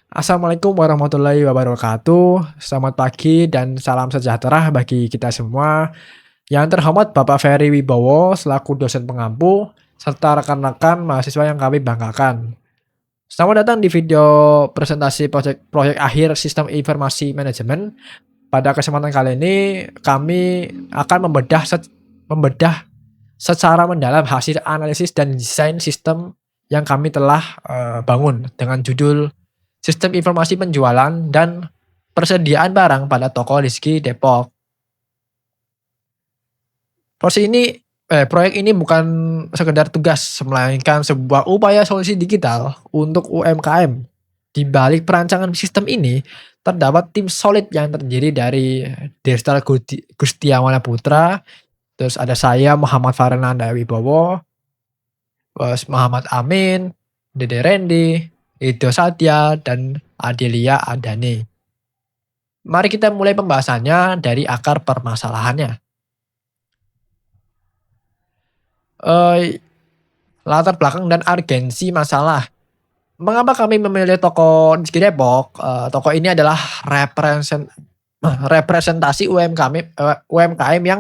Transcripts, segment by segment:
Assalamualaikum warahmatullahi wabarakatuh. Selamat pagi dan salam sejahtera bagi kita semua. Yang terhormat Bapak Ferry Wibowo selaku dosen pengampu serta rekan-rekan mahasiswa yang kami banggakan. Selamat datang di video presentasi proyek akhir Sistem Informasi Manajemen. Pada kesempatan kali ini kami akan membedah secara mendalam hasil analisis dan desain sistem yang kami telah bangun dengan judul Sistem Informasi Penjualan dan Persediaan Barang pada Toko Rizky Depok. Proyek ini bukan sekedar tugas, melainkan sebuah upaya solusi digital untuk UMKM. Di balik perancangan sistem ini, terdapat tim solid yang terdiri dari Destal Gustiawana Putra, terus ada saya Muhammad Farenanda Wibowo, Bos Muhammad Amin, Dede Randy, Ido Satya, dan Adelia Adani. Mari kita mulai pembahasannya dari akar permasalahannya. Eh, Latar belakang dan urgensi masalah. Mengapa kami memilih toko di Depok? Toko ini adalah representasi UMKM yang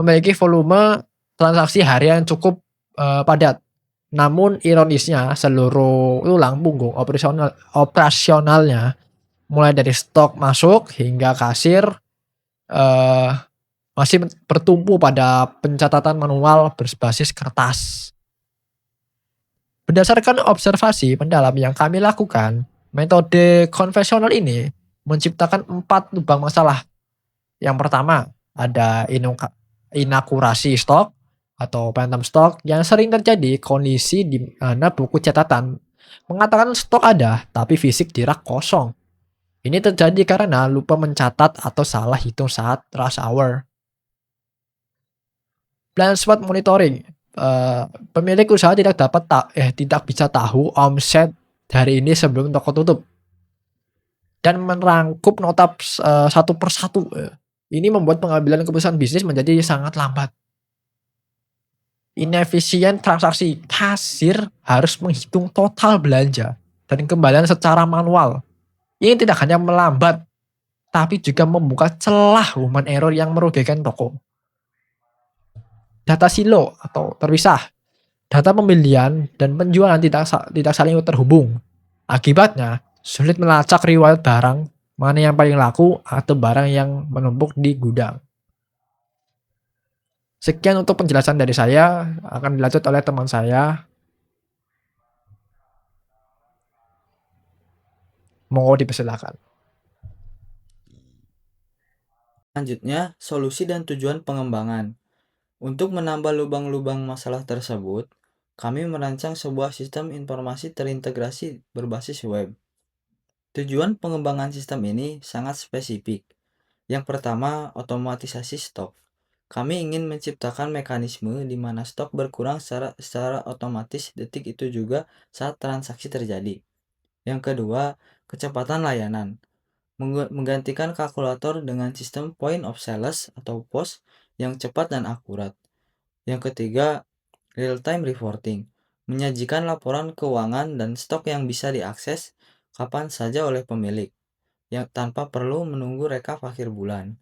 memiliki volume transaksi harian cukup padat. Namun ironisnya seluruh tulang punggung operasionalnya mulai dari stok masuk hingga kasir eh, masih bertumpu pada pencatatan manual berbasis kertas. Berdasarkan observasi mendalam yang kami lakukan, metode konvensional ini menciptakan 4 lubang masalah. Yang pertama, ada inakurasi stok atau phantom stock yang sering terjadi kondisi di mana buku catatan mengatakan stok ada tapi fisik di rak kosong. Ini terjadi karena lupa mencatat atau salah hitung saat rush hour. Blind spot monitoring. Pemilik usaha tidak bisa tahu omset hari ini sebelum toko tutup dan merangkup nota satu persatu. Ini membuat pengambilan keputusan bisnis menjadi sangat lambat. Inefisien transaksi. Kasir harus menghitung total belanja dan kembalian secara manual. Ini tidak hanya melambat, tapi juga membuka celah human error yang merugikan toko. Data silo atau terpisah. Data pembelian dan penjualan tidak saling terhubung. Akibatnya, sulit melacak riwayat barang, mana yang paling laku atau barang yang menumpuk di gudang. Sekian untuk penjelasan dari saya, akan dilanjut oleh teman saya. Monggo dipersilakan. Selanjutnya, solusi dan tujuan pengembangan. Untuk menambah lubang-lubang masalah tersebut, kami merancang sebuah sistem informasi terintegrasi berbasis web. Tujuan pengembangan sistem ini sangat spesifik. Yang pertama, otomatisasi stok. Kami ingin menciptakan mekanisme di mana stok berkurang secara otomatis detik itu juga saat transaksi terjadi. Yang kedua, kecepatan layanan. Menggantikan kalkulator dengan sistem point of sales atau POS yang cepat dan akurat. Yang ketiga, real-time reporting. Menyajikan laporan keuangan dan stok yang bisa diakses kapan saja oleh pemilik, yang tanpa perlu menunggu rekap akhir bulan.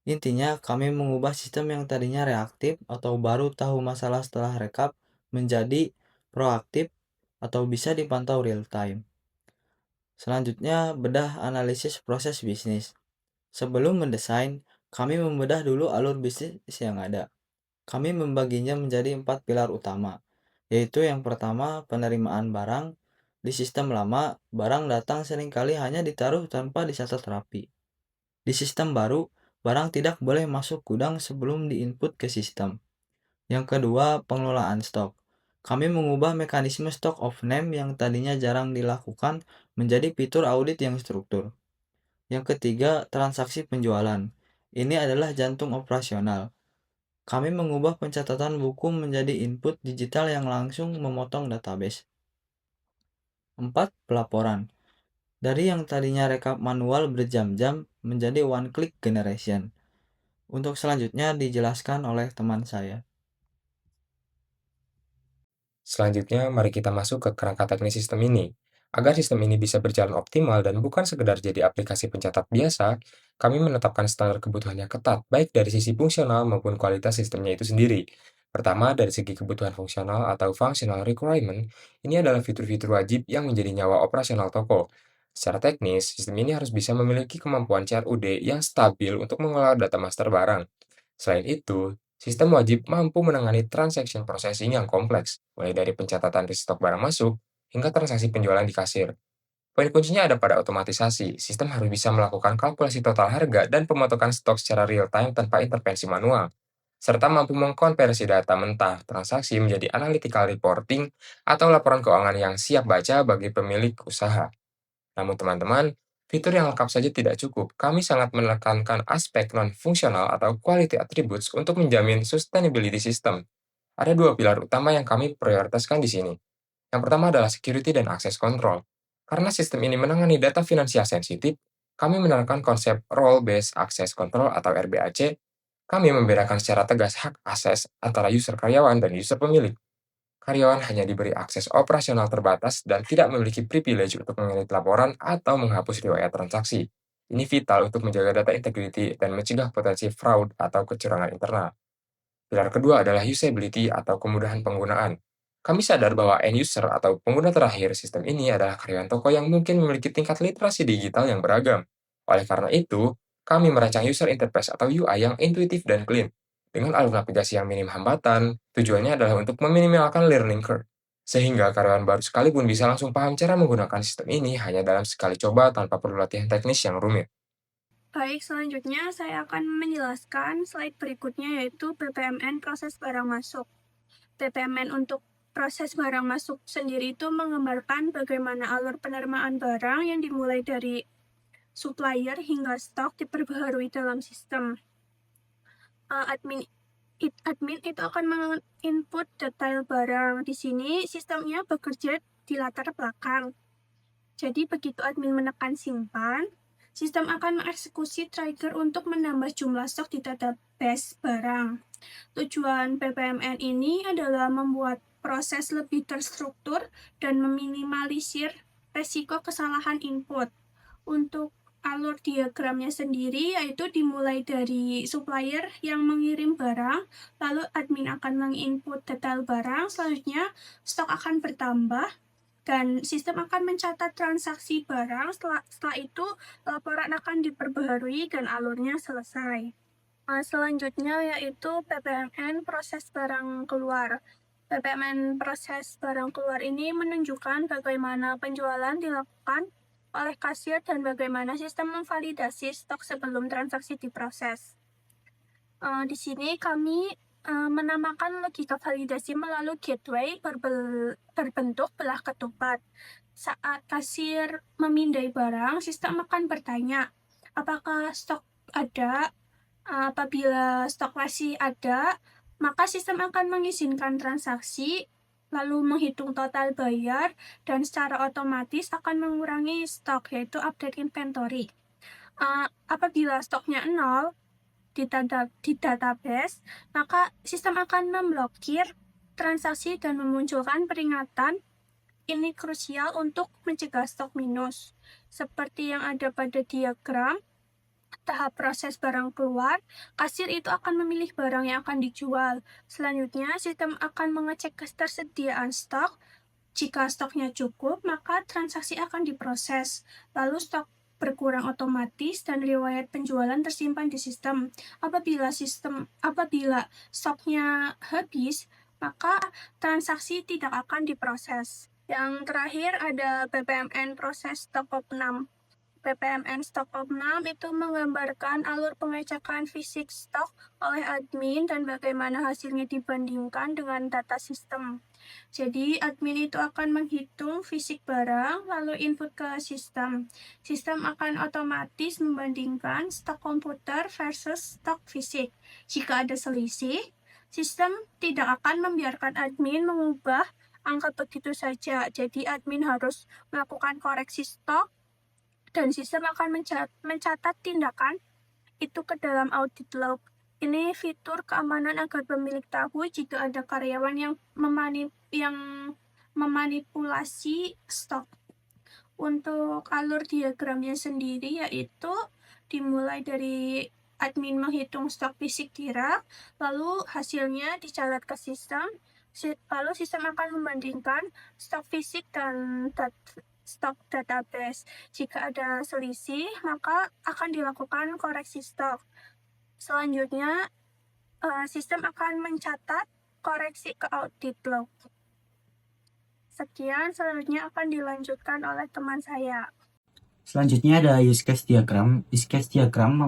Intinya, kami mengubah sistem yang tadinya reaktif atau baru tahu masalah setelah rekap menjadi proaktif atau bisa dipantau real time. Selanjutnya, bedah analisis proses bisnis. Sebelum mendesain, kami membedah dulu alur bisnis yang ada. Kami membaginya menjadi 4 pilar utama, yaitu yang pertama penerimaan barang. Di sistem lama, barang datang seringkali hanya ditaruh tanpa dicatat rapi. Di sistem baru, barang tidak boleh masuk gudang sebelum diinput ke sistem. Yang kedua, pengelolaan stok. Kami mengubah mekanisme stock of name yang tadinya jarang dilakukan menjadi fitur audit yang struktur. Yang ketiga, transaksi penjualan. Ini adalah jantung operasional. Kami mengubah pencatatan buku menjadi input digital yang langsung memotong database. 4. Pelaporan. Dari yang tadinya rekap manual berjam-jam menjadi one click generation. Untuk selanjutnya dijelaskan oleh teman saya. Selanjutnya, mari kita masuk ke kerangka teknis sistem ini. Agar sistem ini bisa berjalan optimal dan bukan sekedar jadi aplikasi pencatat biasa, kami menetapkan standar kebutuhan yang ketat, baik dari sisi fungsional maupun kualitas sistemnya itu sendiri. Pertama, dari segi kebutuhan fungsional atau functional requirement, ini adalah fitur-fitur wajib yang menjadi nyawa operasional toko. Secara teknis, sistem ini harus bisa memiliki kemampuan CRUD yang stabil untuk mengelola data master barang. Selain itu, sistem wajib mampu menangani transaction processing yang kompleks, mulai dari pencatatan restock barang masuk hingga transaksi penjualan di kasir. Poin kuncinya ada pada otomatisasi. Sistem harus bisa melakukan kalkulasi total harga dan pemotongan stok secara real-time tanpa intervensi manual, serta mampu mengkonversi data mentah transaksi menjadi analytical reporting atau laporan keuangan yang siap baca bagi pemilik usaha. Namun teman-teman, fitur yang lengkap saja tidak cukup. Kami sangat menekankan aspek non-fungsional atau quality attributes untuk menjamin sustainability system. Ada dua pilar utama yang kami prioritaskan di sini. Yang pertama adalah security dan access control. Karena sistem ini menangani data finansial sensitif, kami menerapkan konsep Role-Based Access Control atau RBAC. Kami membedakan secara tegas hak akses antara user karyawan dan user pemilik. Karyawan hanya diberi akses operasional terbatas dan tidak memiliki privilege untuk mengedit laporan atau menghapus riwayat transaksi. Ini vital untuk menjaga data integrity dan mencegah potensi fraud atau kecurangan internal. Pilar kedua adalah usability atau kemudahan penggunaan. Kami sadar bahwa end user atau pengguna terakhir sistem ini adalah karyawan toko yang mungkin memiliki tingkat literasi digital yang beragam. Oleh karena itu, kami merancang user interface atau UI yang intuitif dan clean. Dengan alur navigasi yang minim hambatan, tujuannya adalah untuk meminimalkan learning curve. Sehingga karyawan baru sekalipun bisa langsung paham cara menggunakan sistem ini hanya dalam sekali coba tanpa perlu latihan teknis yang rumit. Baik, selanjutnya saya akan menjelaskan slide berikutnya yaitu BPMN proses barang masuk. BPMN untuk proses barang masuk sendiri itu menggambarkan bagaimana alur penerimaan barang yang dimulai dari supplier hingga stok diperbaharui dalam sistem. Admin itu akan menginput detail barang. Di sini sistemnya bekerja di latar belakang. Jadi begitu admin menekan simpan, sistem akan mengeksekusi trigger untuk menambah jumlah stok di database barang. Tujuan BPMN ini adalah membuat proses lebih terstruktur dan meminimalisir resiko kesalahan input. Untuk alur diagramnya sendiri yaitu dimulai dari supplier yang mengirim barang, lalu admin akan menginput detail barang, selanjutnya stok akan bertambah, dan sistem akan mencatat transaksi barang. Setelah itu, laporan akan diperbaharui dan alurnya selesai. Selanjutnya yaitu PPMN proses barang keluar. PPMN proses barang keluar ini menunjukkan bagaimana penjualan dilakukan oleh kasir dan bagaimana sistem memvalidasi stok sebelum transaksi diproses. Di sini kami menamakan logika validasi melalui gateway berbentuk belah ketupat. Saat kasir memindai barang, sistem akan bertanya, apakah stok ada? Apabila stok masih ada, maka sistem akan mengizinkan transaksi, lalu menghitung total bayar, dan secara otomatis akan mengurangi stok, yaitu update inventory. Apabila stoknya 0 di database, maka sistem akan memblokir transaksi dan memunculkan peringatan. Ini krusial untuk mencegah stok minus. Seperti yang ada pada diagram, tahap proses barang keluar, kasir itu akan memilih barang yang akan dijual. Selanjutnya, sistem akan mengecek ketersediaan stok. Jika stoknya cukup, maka transaksi akan diproses. Lalu stok berkurang otomatis dan riwayat penjualan tersimpan di sistem. Apabila stoknya habis, maka transaksi tidak akan diproses. Yang terakhir ada BPMN proses stock of 6. PPMN Stock of 6 itu menggambarkan alur pengecekan fisik stok oleh admin dan bagaimana hasilnya dibandingkan dengan data sistem. Jadi admin itu akan menghitung fisik barang lalu input ke sistem. Sistem akan otomatis membandingkan stok komputer versus stok fisik. Jika ada selisih, sistem tidak akan membiarkan admin mengubah angka begitu saja. Jadi admin harus melakukan koreksi stok dan sistem akan mencatat tindakan itu ke dalam audit log. Ini fitur keamanan agar pemilik tahu jika ada karyawan yang memanipulasi stok. Untuk alur diagramnya sendiri yaitu dimulai dari admin menghitung stok fisik di rak, lalu hasilnya dicatat ke sistem, lalu sistem akan membandingkan stok fisik dan stok database. Jika ada selisih, maka akan dilakukan koreksi stok. Selanjutnya, sistem akan mencatat koreksi ke audit log. Sekian, selanjutnya akan dilanjutkan oleh teman saya. Selanjutnya ada use case diagram. Use case diagram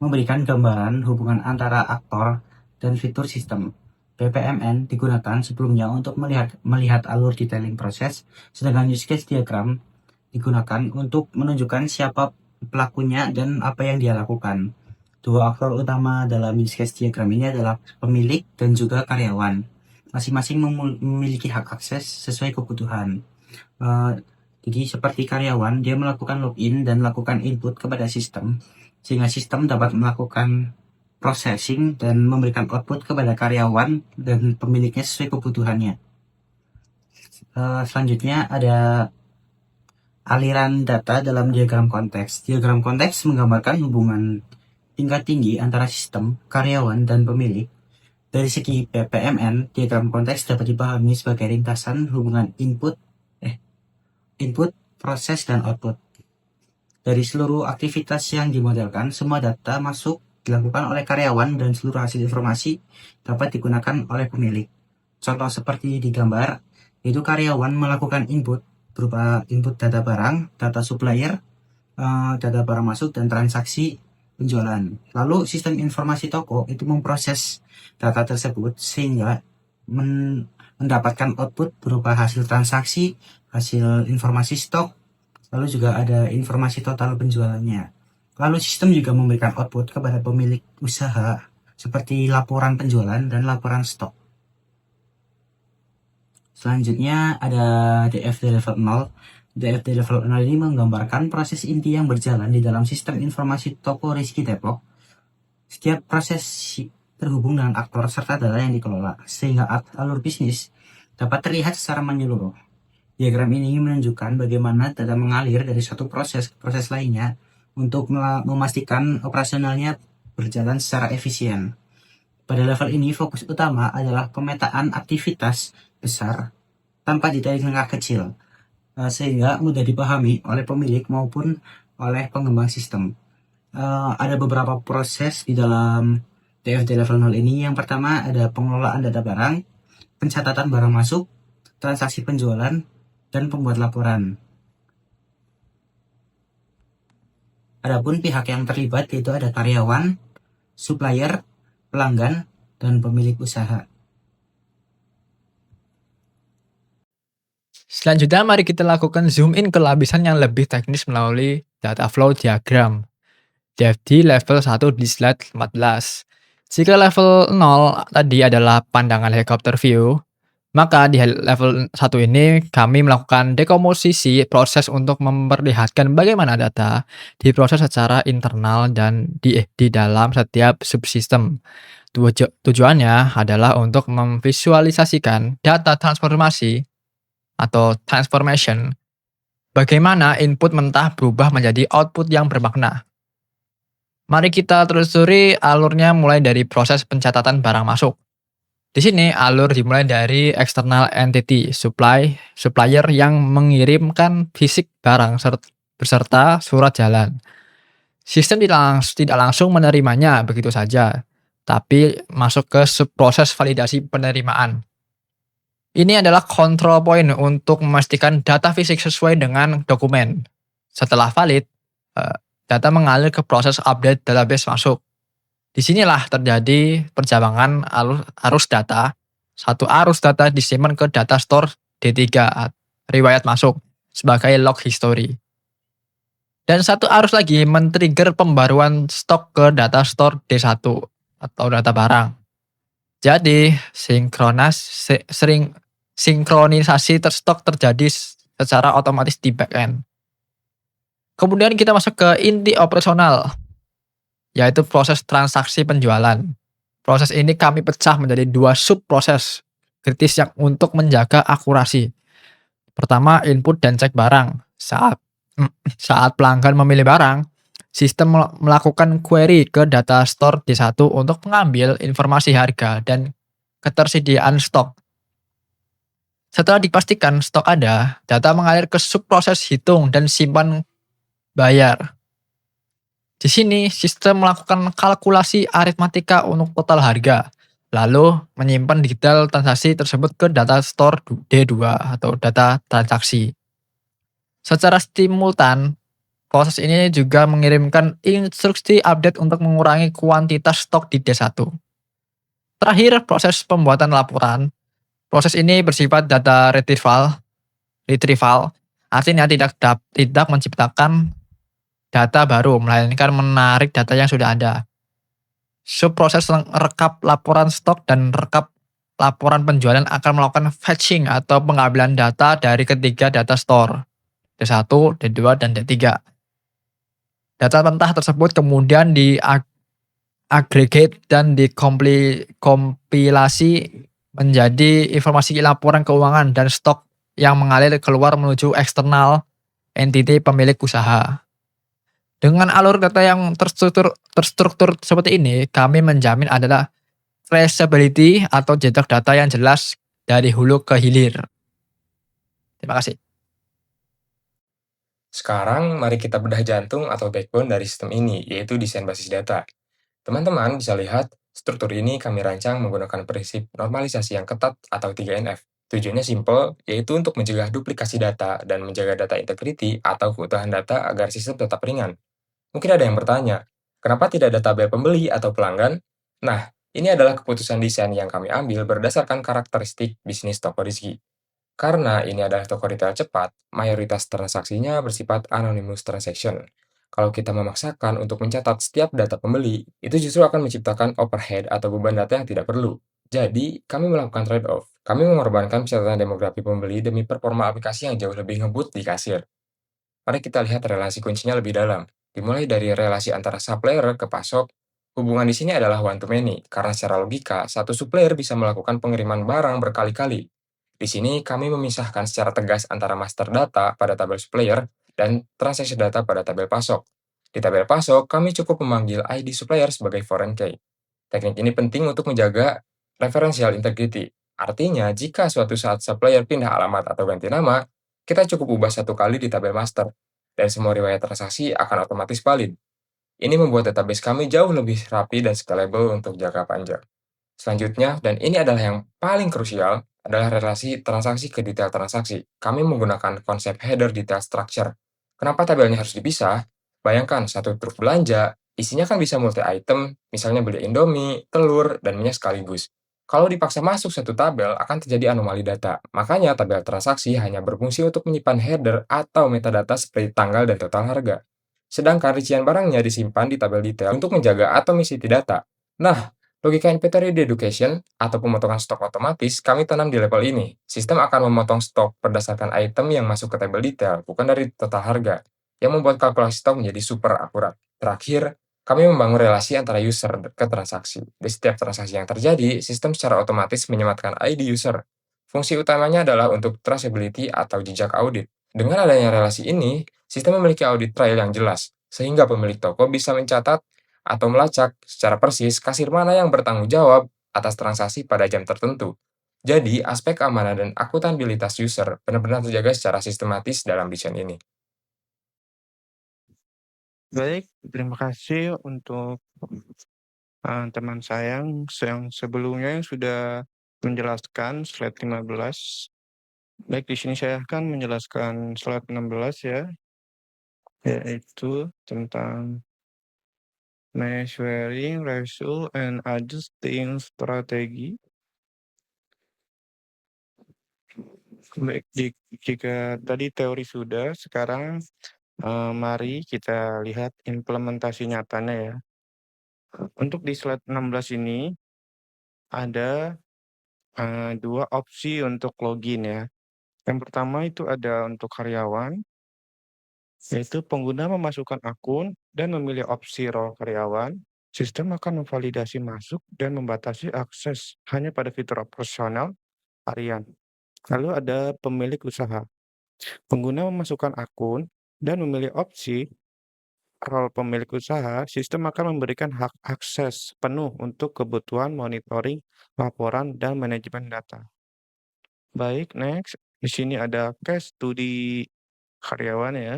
memberikan gambaran hubungan antara aktor dan fitur sistem. PPMN digunakan sebelumnya untuk melihat alur detailing proses, sedangkan use case diagram digunakan untuk menunjukkan siapa pelakunya dan apa yang dia lakukan. Dua aktor utama dalam use case diagram ini adalah pemilik dan juga karyawan. Masing-masing memiliki hak akses sesuai kebutuhan. Jadi seperti karyawan, dia melakukan login dan melakukan input kepada sistem, sehingga sistem dapat melakukan processing dan memberikan output kepada karyawan dan pemiliknya sesuai kebutuhannya. Selanjutnya ada aliran data dalam diagram konteks. Diagram konteks menggambarkan hubungan tingkat tinggi antara sistem, karyawan, dan pemilik. Dari segi PPMN, diagram konteks dapat dipahami sebagai ringkasan hubungan input, proses, dan output. Dari seluruh aktivitas yang dimodelkan, semua data masuk dilakukan oleh karyawan dan seluruh hasil informasi dapat digunakan oleh pemilik. Contoh seperti di gambar, yaitu karyawan melakukan input berupa input data barang, data supplier, data barang masuk, dan transaksi penjualan. Lalu sistem informasi toko itu memproses data tersebut sehingga mendapatkan output berupa hasil transaksi, hasil informasi stok, lalu juga ada informasi total penjualannya. Lalu sistem juga memberikan output kepada pemilik usaha seperti laporan penjualan dan laporan stok. Selanjutnya ada DFD level 0. DFD level 0 ini menggambarkan proses inti yang berjalan di dalam sistem informasi toko Rizky Depok. Setiap proses terhubung dengan aktor serta data yang dikelola, sehingga alur bisnis dapat terlihat secara menyeluruh. Diagram ini menunjukkan bagaimana data mengalir dari satu proses ke proses lainnya untuk memastikan operasionalnya berjalan secara efisien. Pada level ini, fokus utama adalah pemetaan aktivitas besar tanpa detailing langkah kecil, sehingga mudah dipahami oleh pemilik maupun oleh pengembang sistem. Ada beberapa proses di dalam DFD level 0 ini. Yang pertama ada pengelolaan data barang, pencatatan barang masuk, transaksi penjualan, dan pembuat laporan. Adapun pihak yang terlibat yaitu ada karyawan, supplier, pelanggan, dan pemilik usaha. Selanjutnya mari kita lakukan zoom in ke lapisan yang lebih teknis melalui data flow diagram. DFD level 1 di slide 14. Jika level 0 tadi adalah pandangan helikopter view, maka di level 1 ini kami melakukan dekomposisi proses untuk memperlihatkan bagaimana data diproses secara internal dan di dalam setiap subsistem. Tujuannya adalah untuk memvisualisasikan data transformasi atau transformation, bagaimana input mentah berubah menjadi output yang bermakna. Mari kita telusuri alurnya mulai dari proses pencatatan barang masuk. Di sini alur dimulai dari external entity, supplier yang mengirimkan fisik barang beserta surat jalan. Sistem tidak langsung menerimanya begitu saja, tapi masuk ke proses validasi penerimaan. Ini adalah control point untuk memastikan data fisik sesuai dengan dokumen. Setelah valid, data mengalir ke proses update database masuk. Disinilah terjadi perjalanan arus data. Satu arus data disimpan ke data store D3, riwayat masuk, sebagai log history. Dan satu arus lagi men-trigger pembaruan stok ke data store D1 atau data barang. Jadi, sinkronisasi stok terjadi secara otomatis di backend. Kemudian kita masuk ke inti operasional, yaitu proses transaksi penjualan. Proses ini kami pecah menjadi 2 sub-proses kritis yang untuk menjaga akurasi. Pertama, input dan cek barang. Saat saat pelanggan memilih barang, sistem melakukan query ke data store D1 untuk mengambil informasi harga dan ketersediaan stok. Setelah dipastikan stok ada, data mengalir ke subproses hitung dan simpan bayar. Di sini, sistem melakukan kalkulasi aritmatika untuk total harga, lalu menyimpan detail transaksi tersebut ke data store D2 atau data transaksi. Secara simultan, proses ini juga mengirimkan instruksi update untuk mengurangi kuantitas stok di D1. Terakhir, proses pembuatan laporan. Proses ini bersifat data retrieval, artinya tidak menciptakan data baru, melainkan menarik data yang sudah ada. Subproses rekap laporan stok dan rekap laporan penjualan akan melakukan fetching atau pengambilan data dari ketiga data store, D1, D2, dan D3. Data mentah tersebut kemudian diagregate dan dikompilasi menjadi informasi laporan keuangan dan stok yang mengalir keluar menuju eksternal entiti pemilik usaha. Dengan alur data yang terstruktur seperti ini, kami menjamin adalah traceability atau jejak data yang jelas dari hulu ke hilir. Terima kasih. Sekarang, mari kita bedah jantung atau backbone dari sistem ini, yaitu desain basis data. Teman-teman bisa lihat, struktur ini kami rancang menggunakan prinsip normalisasi yang ketat atau 3NF. Tujuannya simple, yaitu untuk mencegah duplikasi data dan menjaga data integrity atau keutuhan data agar sistem tetap ringan. Mungkin ada yang bertanya, kenapa tidak ada tabel pembeli atau pelanggan? Nah, ini adalah keputusan desain yang kami ambil berdasarkan karakteristik bisnis toko Rizky. Karena ini adalah toko retail cepat, mayoritas transaksinya bersifat anonymous transaction. Kalau kita memaksakan untuk mencatat setiap data pembeli, itu justru akan menciptakan overhead atau beban data yang tidak perlu. Jadi, kami melakukan trade-off. Kami mengorbankan pencatatan demografi pembeli demi performa aplikasi yang jauh lebih ngebut di kasir. Mari kita lihat relasi kuncinya lebih dalam. Dimulai dari relasi antara supplier ke pasok, hubungan di sini adalah one to many, karena secara logika, satu supplier bisa melakukan pengiriman barang berkali-kali. Di sini, kami memisahkan secara tegas antara master data pada tabel supplier dan transaksi data pada tabel pasok. Di tabel pasok, kami cukup memanggil ID supplier sebagai foreign key. Teknik ini penting untuk menjaga referential integrity. Artinya, jika suatu saat supplier pindah alamat atau ganti nama, kita cukup ubah satu kali di tabel master, dan semua riwayat transaksi akan otomatis valid. Ini membuat database kami jauh lebih rapi dan scalable untuk jangka panjang. Selanjutnya, dan ini adalah yang paling krusial, adalah relasi transaksi ke detail transaksi. Kami menggunakan konsep header detail structure. Kenapa tabelnya harus dipisah? Bayangkan satu truk belanja, isinya kan bisa multi-item, misalnya beli Indomie, telur, dan minyak sekaligus. Kalau dipaksa masuk satu tabel, akan terjadi anomali data. Makanya tabel transaksi hanya berfungsi untuk menyimpan header atau metadata seperti tanggal dan total harga. Sedangkan rincian barangnya disimpan di tabel detail untuk menjaga atomicity data. Nah, logika inventory deduction atau pemotongan stok otomatis kami tanam di level ini. Sistem akan memotong stok berdasarkan item yang masuk ke tabel detail, bukan dari total harga, yang membuat kalkulasi stok menjadi super akurat. Terakhir, kami membangun relasi antara user ke transaksi. Di setiap transaksi yang terjadi, sistem secara otomatis menyematkan ID user. Fungsi utamanya adalah untuk traceability atau jejak audit. Dengan adanya relasi ini, sistem memiliki audit trail yang jelas, sehingga pemilik toko bisa mencatat atau melacak secara persis kasir mana yang bertanggung jawab atas transaksi pada jam tertentu. Jadi, aspek keamanan dan akuntabilitas user benar-benar terjaga secara sistematis dalam desain ini. Baik, terima kasih untuk teman saya yang sebelumnya yang sudah menjelaskan slide 15. Baik, di sini saya akan menjelaskan slide 16 ya, yaitu tentang measuring ratio and adjusting strategi. Baik, jika tadi teori sudah, sekarang mari kita lihat implementasi nyatanya ya. Untuk di slide 16 ini ada dua opsi untuk login ya. Yang pertama itu ada untuk karyawan, yaitu pengguna memasukkan akun dan memilih opsi role karyawan. Sistem akan memvalidasi masuk dan membatasi akses hanya pada fitur operasional harian. Lalu ada pemilik usaha. Pengguna memasukkan akun dan memilih opsi role pemilik usaha, sistem akan memberikan hak akses penuh untuk kebutuhan monitoring, laporan, dan manajemen data. Baik, next. Di sini ada case studi karyawan ya.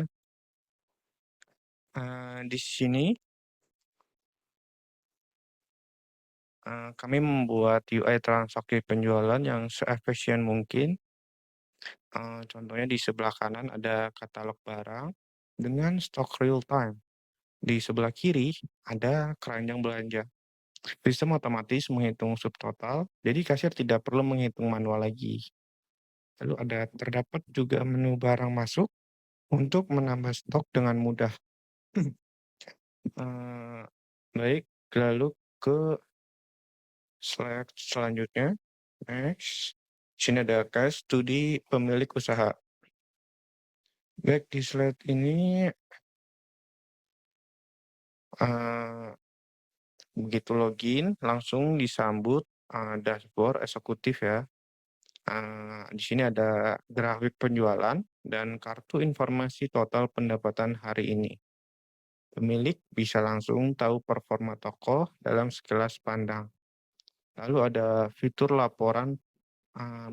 Di sini kami membuat UI transaksi penjualan yang seefisien mungkin. Contohnya di sebelah kanan ada katalog barang dengan stok real time. Di sebelah kiri ada keranjang belanja. Sistem otomatis menghitung subtotal, jadi kasir tidak perlu menghitung manual lagi. Lalu terdapat juga menu barang masuk untuk menambah stok dengan mudah. Eee, baik, lalu ke slide selanjutnya, next. Sini ada case studi pemilik usaha. Baik, di slide ini, eee, begitu login langsung disambut, dashboard eksekutif ya. Di sini ada grafik penjualan dan kartu informasi total pendapatan hari ini. Pemilik bisa langsung tahu performa toko dalam sekilas pandang. Lalu ada fitur laporan,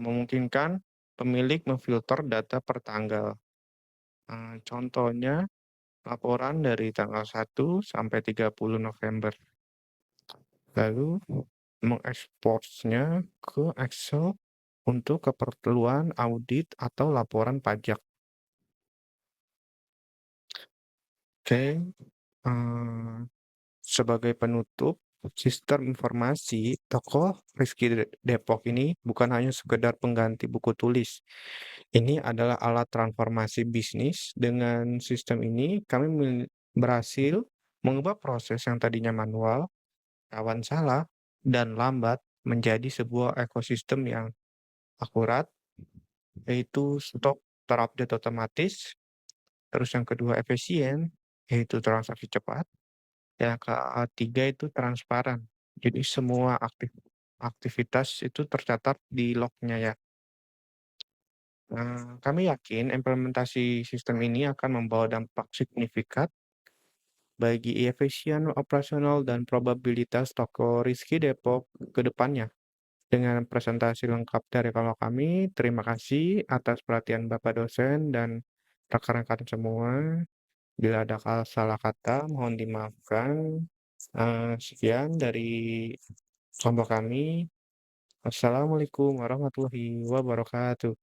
memungkinkan pemilik memfilter data per tanggal. Contohnya laporan dari tanggal 1 sampai 30 November. Lalu mengekspornya ke Excel untuk keperluan audit atau laporan pajak. Oke, sebagai penutup, sistem informasi toko Rizky Depok ini bukan hanya sekedar pengganti buku tulis. Ini adalah alat transformasi bisnis. Dengan sistem ini, kami berhasil mengubah proses yang tadinya manual, rawan salah, dan lambat menjadi sebuah ekosistem yang akurat, yaitu stok terupdate otomatis. Terus yang kedua efisien, yaitu transaksi cepat. Yang ketiga itu transparan. Jadi semua aktivitas itu tercatat di lognya ya. Kami yakin implementasi sistem ini akan membawa dampak signifikan bagi efisien operasional dan probabilitas toko Rizky Depok ke depannya. Dengan presentasi lengkap dari kalau kami, terima kasih atas perhatian Bapak dosen dan rekan-rekan semua. Bila ada salah kata, mohon dimaafkan. Sekian dari kelompok kami. Wassalamualaikum warahmatullahi wabarakatuh.